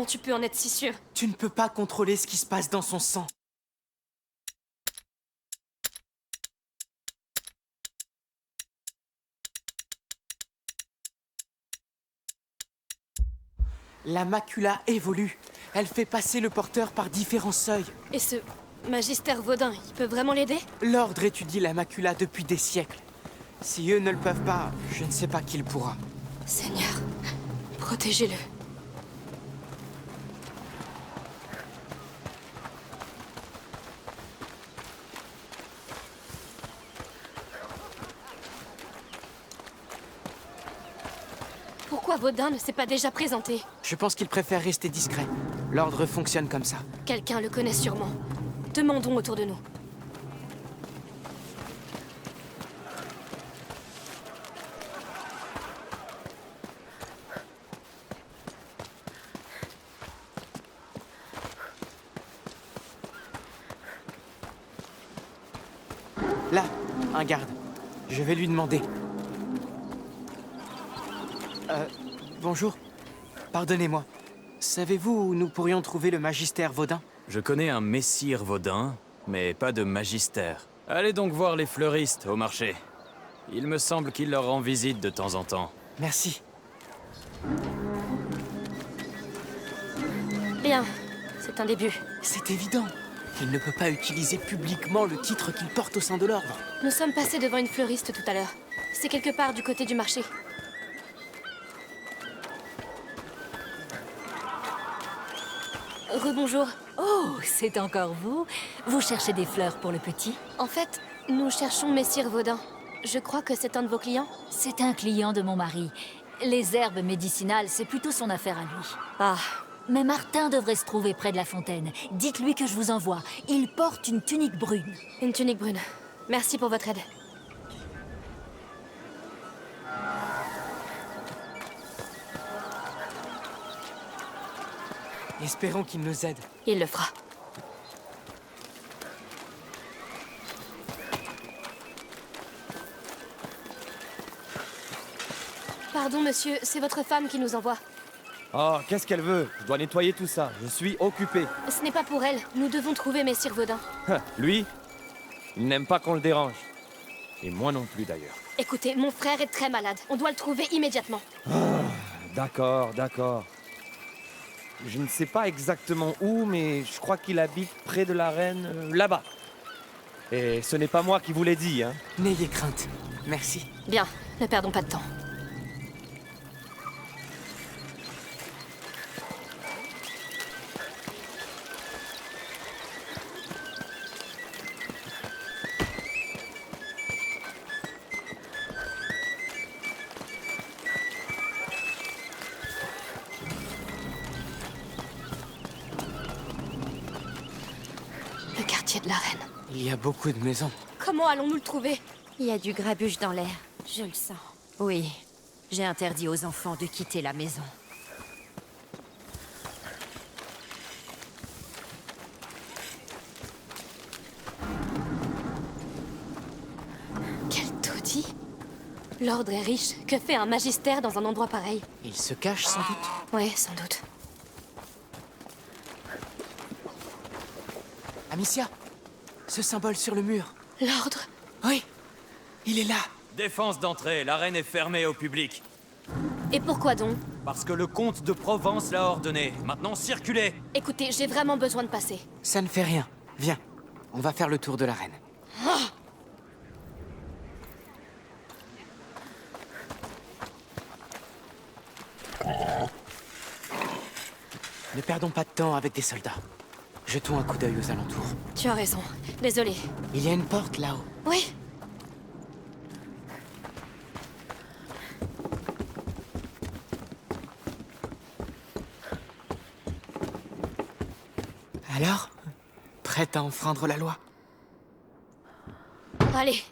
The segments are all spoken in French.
tu peux en être si sûr? Tu ne peux pas contrôler ce qui se passe dans son sang. La macula évolue. Elle fait passer le porteur par différents seuils. Et ce Magister Vaudin, il peut vraiment l'aider? L'ordre étudie la macula depuis des siècles. Si eux ne le peuvent pas, je ne sais pas qui le pourra. Seigneur, protégez-le. Pourquoi Vaudin ne s'est pas déjà présenté? Je pense qu'il préfère rester discret. L'ordre fonctionne comme ça. Quelqu'un le connaît sûrement. Demandons autour de nous. Là, un garde. Je vais lui demander. Bonjour. Pardonnez-moi. Savez-vous où nous pourrions trouver le Magister Vaudin? Je connais un messire Vaudin, mais pas de magister. Allez donc voir les fleuristes au marché. Il me semble qu'il leur rend visite de temps en temps. Merci. Bien, c'est un début. C'est évident. Il ne peut pas utiliser publiquement le titre qu'il porte au sein de l'ordre. Nous sommes passés devant une fleuriste tout à l'heure. C'est quelque part du côté du marché. Rebonjour. Oh, c'est encore vous? Vous cherchez des fleurs pour le petit? En fait, nous cherchons Messire Vaudin. Je crois que c'est un de vos clients. C'est un client de mon mari. Les herbes médicinales, c'est plutôt son affaire à lui. Ah, Mais Martin devrait se trouver près de la fontaine. Dites-lui que je vous envoie. Il porte une tunique brune. une tunique brune. Merci pour votre aide. Espérons qu'il nous aide. Il le fera. Pardon, monsieur, c'est votre femme qui nous envoie. Oh, qu'est-ce qu'elle veut? Je dois nettoyer tout ça. Je suis occupé. Ce n'est pas pour elle. Nous devons trouver Messire Vaudin. Lui, il n'aime pas qu'on le dérange. Et moi non plus d'ailleurs. Écoutez, mon frère est très malade. On doit le trouver immédiatement. D'accord, d'accord. Je ne sais pas exactement où, mais je crois qu'il habite près de l'arène, là-bas. Et ce n'est pas moi qui vous l'ai dit, hein. N'ayez crainte. Merci. Bien, ne perdons pas de temps. Le quartier de la Reine. Il y a beaucoup de maisons. Comment allons-nous le trouver? Il y a du grabuge dans l'air, je le sens. Oui, j'ai interdit aux enfants de quitter la maison. Quel taudis! L'ordre est riche. Que fait un magistère dans un endroit pareil? Il se cache sans doute. Ouais, sans doute. Amicia, ce symbole sur le mur. L'ordre? Oui, il est là. Défense d'entrée, l'arène est fermée au public. Et pourquoi donc? Parce que le comte de Provence l'a ordonné. Maintenant, circulez! Écoutez, j'ai vraiment besoin de passer. Ça ne fait rien. Viens, on va faire le tour de l'arène. Ne perdons pas de temps avec des soldats. Jetons un coup d'œil aux alentours. Tu as raison. Désolé. Il y a une porte là-haut. Oui. Alors? Prête à enfreindre la loi? Allez.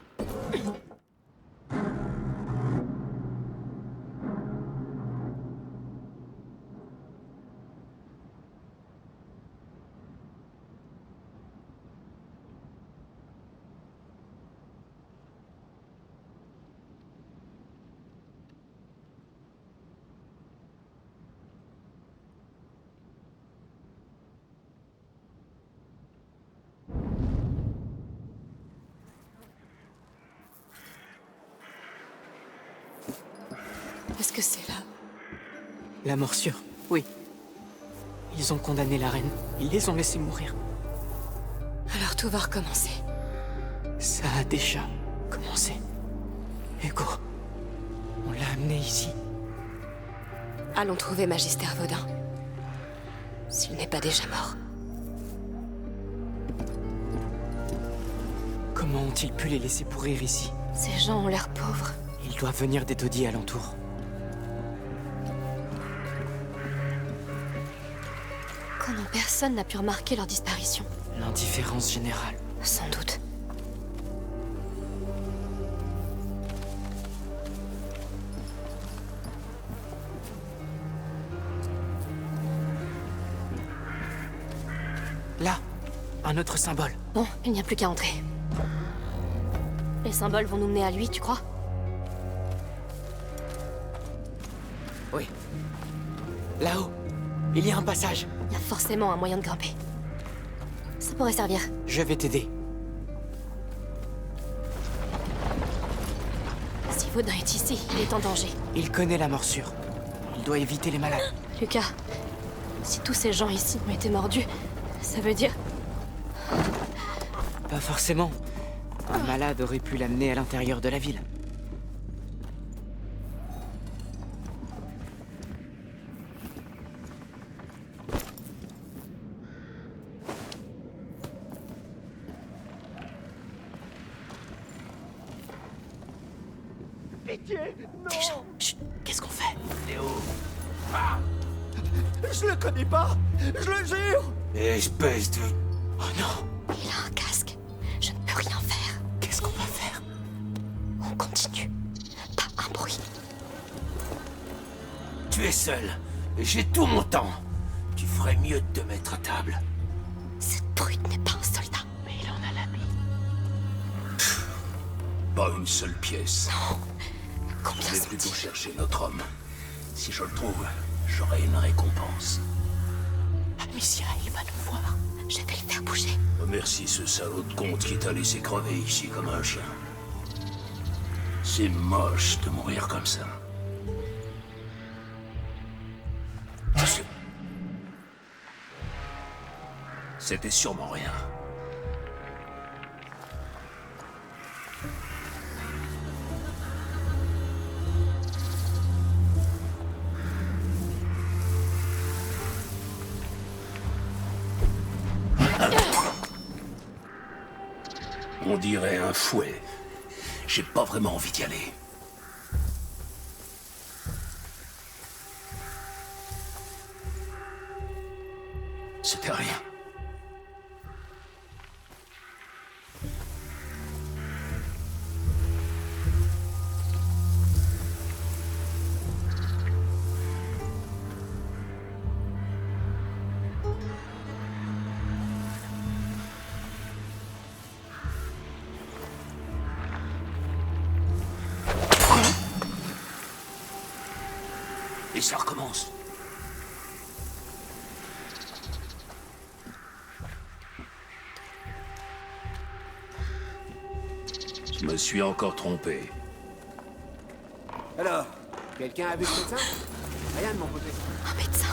La morsure, oui. Ils ont condamné la reine. Ils les ont laissés mourir. Alors tout va recommencer. Ça a déjà commencé. Hugo, on l'a amené ici. Allons trouver Magister Vaudin. S'il n'est pas déjà mort. Comment ont-ils pu les laisser pourrir ici? Ces gens ont l'air pauvres. Ils doivent venir des taudis alentours. Comment personne n'a pu remarquer leur disparition? L'indifférence générale. Sans doute. Là, un autre symbole. Bon, il n'y a plus qu'à entrer. Les symboles vont nous mener à lui, tu crois? Oui. Là-haut, il y a un passage. Il y a forcément un moyen de grimper. Ça pourrait servir. Je vais t'aider. Si Vaudin est ici, il est en danger. Il connaît la morsure. Il doit éviter les malades. Lucas, si tous ces gens ici ont été mordus, ça veut dire... Pas forcément. Un malade aurait pu l'amener à l'intérieur de la ville. Pitié, non. Des gens. Chut, qu'est-ce qu'on fait? Je le connais pas. Je le jure. Espèce de... Oh non! Il a un casque. Je ne peux rien faire. Qu'est-ce qu'on va faire? On continue. Pas un bruit. Tu es seul. J'ai tout mon temps. Tu ferais mieux de te mettre à table. Cette brute n'est pas un soldat. Mais il en a l'habit. Pas une seule pièce. Combien Je vais sont-ils? plutôt chercher notre homme. Si je le trouve, j'aurai une récompense. Amicia, il va nous voir. Je vais le faire bouger. Remercie ce salaud de comte qui t'a laissé crever ici comme un chien. C'est moche de mourir comme ça. C'était sûrement rien. On dirait un fouet. J'ai pas vraiment envie d'y aller. C'était rien. Et ça recommence. Je me suis encore trompé. Alors, quelqu'un a vu ce médecin? Rien de mon côté. Un médecin.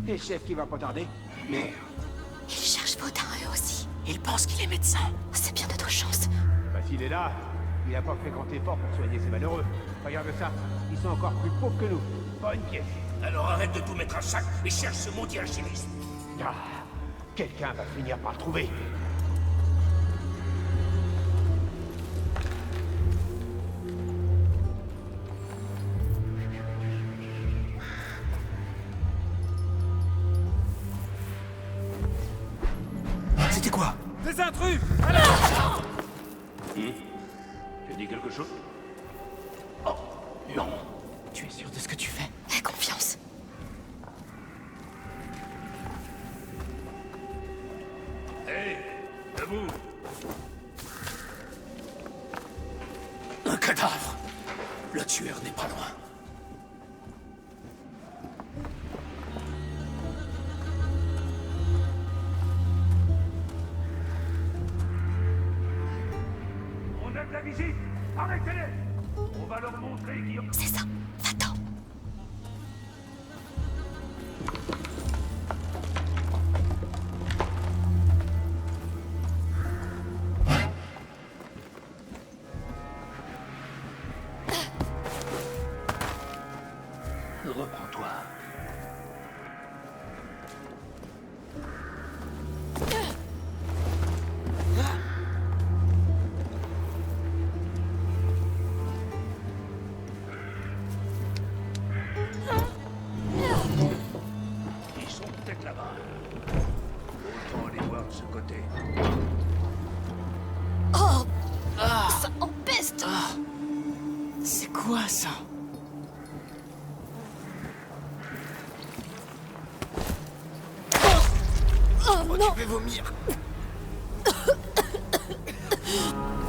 Et le chef qui va pas tarder? Mais Ils cherchent Vaudin, eux aussi. Il pense qu'il est médecin. C'est bien notre chance. Bah s'il est là, il a pas fait grand effort pour soigner ces malheureux. Regarde ça, ils sont encore plus pauvres que nous. Pas une pièce. alors arrête de tout mettre à sac et cherche ce maudit alchimiste. Ah, quelqu'un va finir par le trouver. C'était quoi? Des intrus. Tu dis quelque chose? Oh, non. Tu es sûr de ce que tu fais? Aie confiance. Hé, debout. Un cadavre. Le tueur n'est pas loin. la visite. Arrêtez-les. On va leur montrer qui... C'est ça. Va-t'en. Reprends-toi. Ils sont peut-être là-bas. Autant les voir de ce côté. Oh, ça empeste. C'est quoi ça? Oh non. Je vais vomir.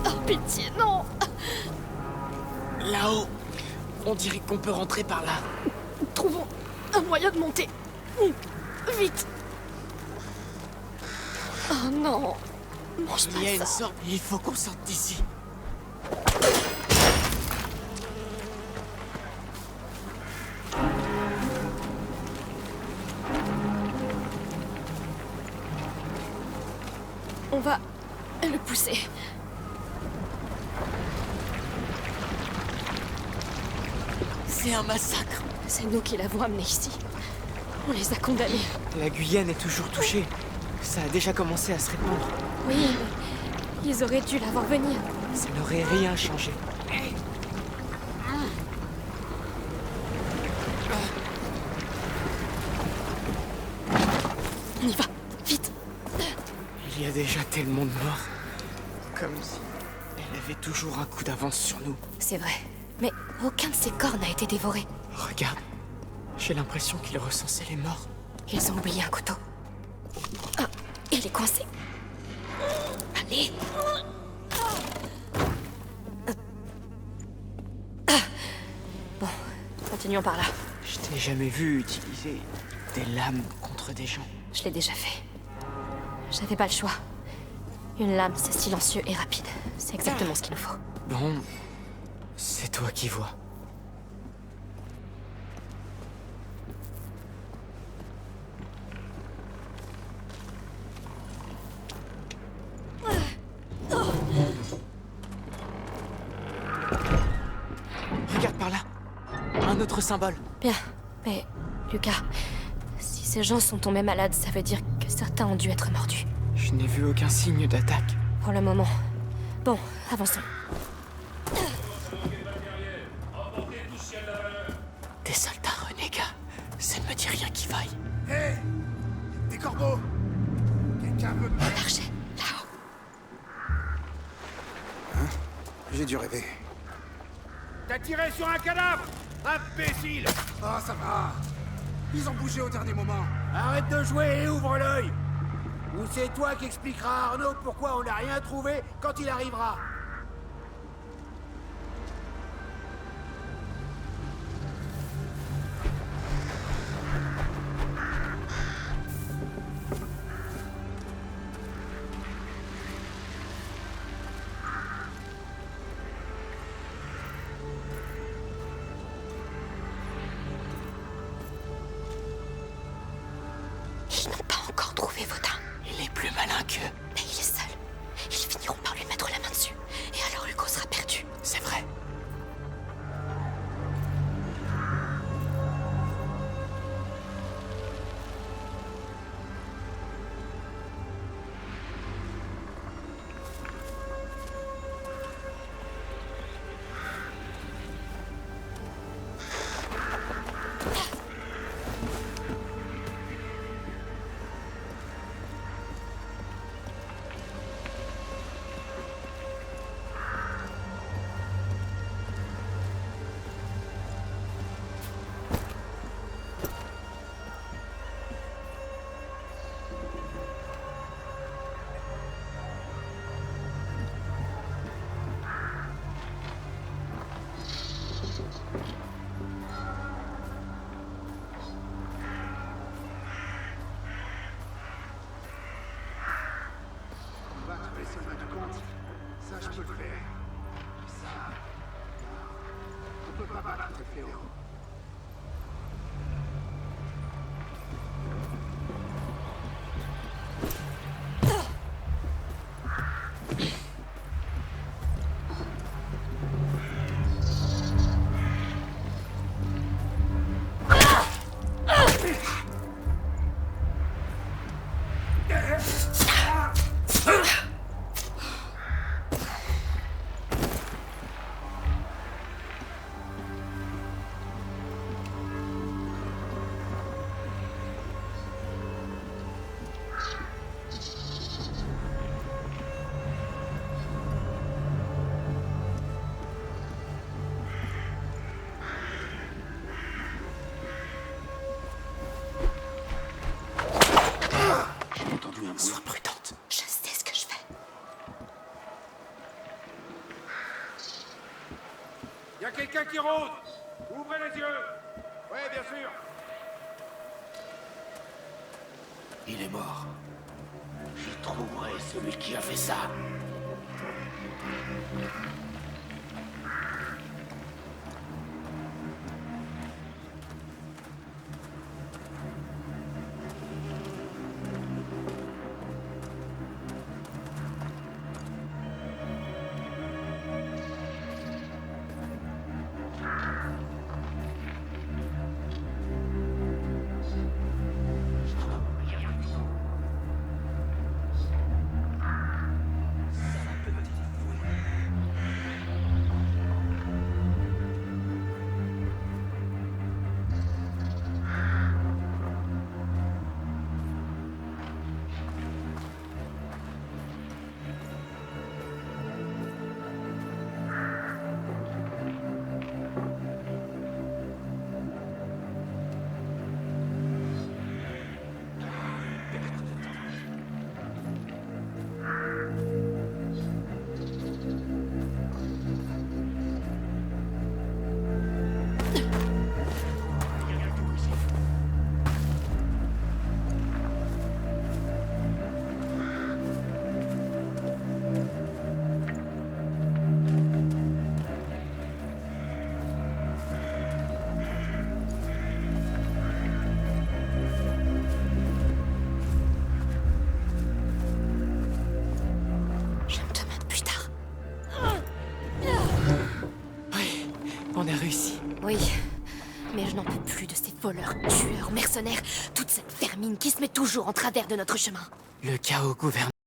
Oh, pitié, non. Là-haut. On dirait qu'on peut rentrer par là. Trouvons un moyen de monter. Vite. Oh non. Mange Il y a pas une ça. sorte. Il faut qu'on sorte d'ici. On va le pousser. C'est un massacre. C'est nous qui l'avons amené ici. On les a condamnés. La Guyane est toujours touchée. Ça a déjà commencé à se répandre. Oui, mais ils auraient dû la voir venir. Ça n'aurait rien changé. On y va, vite. Il y a déjà tellement de morts. Comme si elle avait toujours un coup d'avance sur nous. C'est vrai. Mais aucun de ces corps n'a été dévoré. Regarde. J'ai l'impression qu'ils recensaient les morts. Ils ont oublié un couteau. Ah, il est coincé. Allez. Bon, continuons par là. Je t'ai jamais vu utiliser des lames contre des gens. Je l'ai déjà fait. J'avais pas le choix. Une lame, c'est silencieux et rapide. C'est exactement ce qu'il nous faut. Bon, c'est toi qui vois. Regarde par là. Un autre symbole. Bien, mais Lucas, si ces gens sont tombés malades, ça veut dire que certains ont dû être mordus. Je n'ai vu aucun signe d'attaque. Pour le moment. Bon, avançons. Des soldats renégats. Ça ne me dit rien qui vaille. Hé, des corbeaux. Quelqu'un veut me... L'archer, là-haut. J'ai dû rêver. T'as tiré sur un cadavre. Imbécile. Oh, ça va. Ils ont bougé au dernier moment. Arrête de jouer et ouvre l'œil. Ou c'est toi qui expliqueras à Arnaud pourquoi on n'a rien trouvé quand il arrivera. Ils n'ont pas encore trouvé Vaudin. Il est plus malin qu'eux. Mais il est seul. Ils finiront par lui mettre la main dessus. Et alors Hugo sera perdu. C'est vrai. Va te laisser au compte. Ça, je peux le faire. peut pas battre ce fléau. J'ai entendu un bruit. Sois prudente. Je sais ce que je fais. Y a quelqu'un qui rôde. Ouvrez les yeux. Ouais, bien sûr. Il est mort. Je trouverai celui qui a fait ça. Je me demande plus tard. Oui, on a réussi. Oui, mais je n'en peux plus de ces voleurs, tueurs, mercenaires, toute cette vermine qui se met toujours en travers de notre chemin. Le chaos gouverne.